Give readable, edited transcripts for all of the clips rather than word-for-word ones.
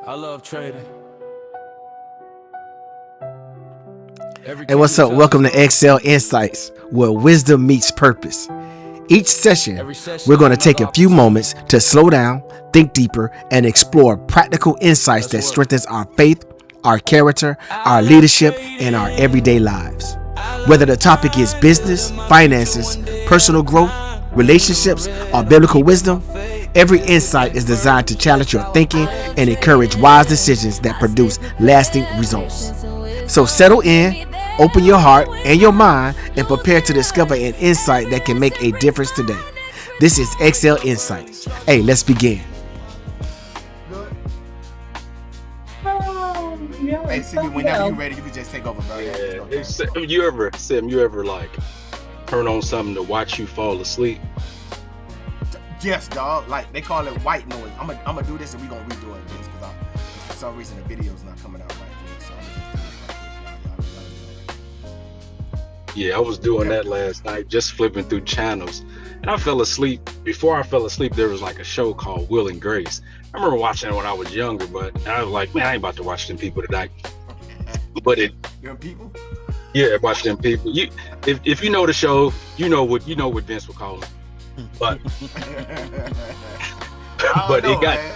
I love trading. Hey, what's up? Welcome to Excel Insights, where wisdom meets purpose. Each session, we're going to take a few moments to slow down, think deeper, and explore practical insights that strengthens our faith, our character, our leadership, and our everyday lives. Whether the topic is business, finances, personal growth, relationships, or biblical wisdom, every insight is designed to challenge your thinking and encourage wise decisions that produce lasting results. So settle in, open your heart and your mind, and prepare to discover an insight that can make a difference today. This is Excel Insights. Hey, let's begin. Hey, see me whenever you ready, you can just take over, bro. Yeah. You ever like turn on something to watch you fall asleep? Yes, dog. Like they call it white noise. I'm gonna do this and we gonna redo it because for some reason the video's not coming out right for me. So I'm just doing it right quick. Yeah, I was doing that last night, just flipping through channels, and I fell asleep. Before I fell asleep, there was like a show called Will and Grace. I remember watching it when I was younger, but I was like, man, I ain't about to watch them people tonight. But them people? Yeah, watch them people. If you know the show, you know what Vince would call them. But but it got man.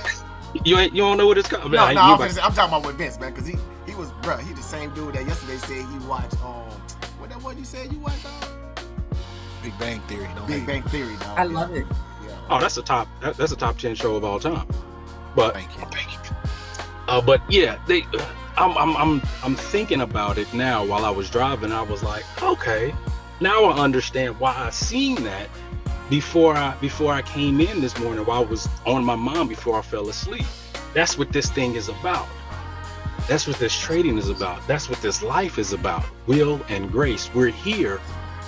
You don't know what it's called. No, I'm talking about with Vince, man, because he was he the same dude that yesterday said he watched what that one you said you watched Big Bang Theory. Big Bang Theory, dog. I love it. Yeah. Oh, that's a top 10 show of all time. But Thank you. But yeah, I'm thinking about it now while I was driving. I was like, okay, now I understand why I seen that before I came in this morning, while I was on my mind before I fell asleep. That's what this thing is about. That's what this trading is about. That's what this life is about. Will and grace. We're here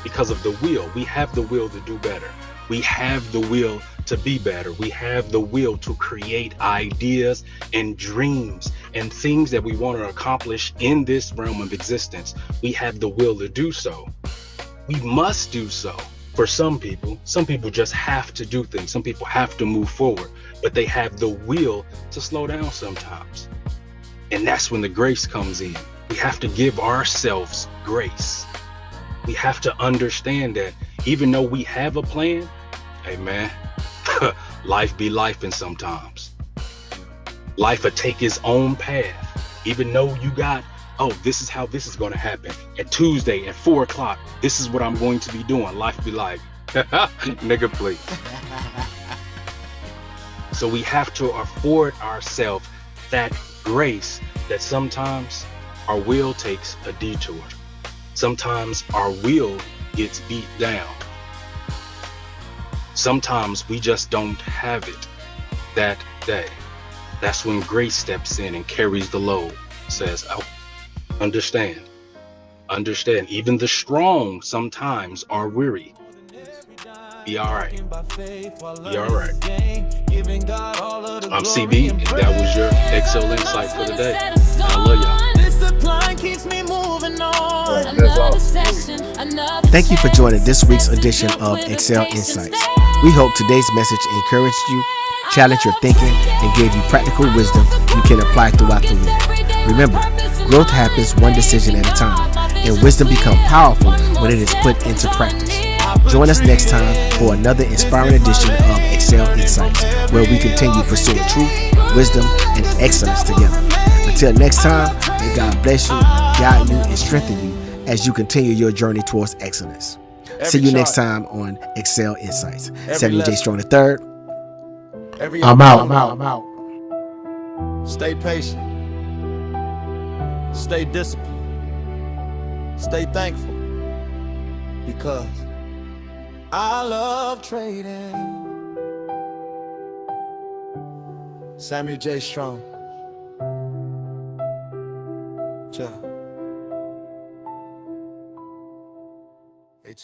because of the will. We have the will to do better. We have the will to be better. We have the will to create ideas and dreams and things that we want to accomplish in this realm of existence. We have the will to do so. We must do so. For some people just have to do things. Some people have to move forward, but they have the will to slow down sometimes. And that's when the grace comes in. We have to give ourselves grace. We have to understand that even though we have a plan, hey man, life be lifing sometimes. Life will take its own path. Even though you got, this is how this is going to happen. At Tuesday at 4:00, this is what I'm going to be doing. Life be like, nigga, please. So we have to afford ourselves that grace that sometimes our will takes a detour. Sometimes our will gets beat down. Sometimes we just don't have it that day. That's when grace steps in and carries the load. Says, understand. Even the strong sometimes are weary. Be all right. Be all right. I'm CB, and that was your Excel Insight for the day. And I love y'all. Thank you for joining this week's edition of Excel Insights. We hope today's message encouraged you, challenged your thinking, and gave you practical wisdom you can apply throughout the week. Remember, growth happens one decision at a time, and wisdom becomes powerful when it is put into practice. Join us next time for another inspiring edition of Excel Insights, where we continue pursuing truth, wisdom, and excellence together. Until next time, may God bless you, guide you, and strengthen you as you continue your journey towards excellence. See you next time on Excel Insights. Samuel J. Strong III. I'm out. Stay patient. Stay disciplined. Stay thankful. Because I love trading. Samuel J. Strong. Hey,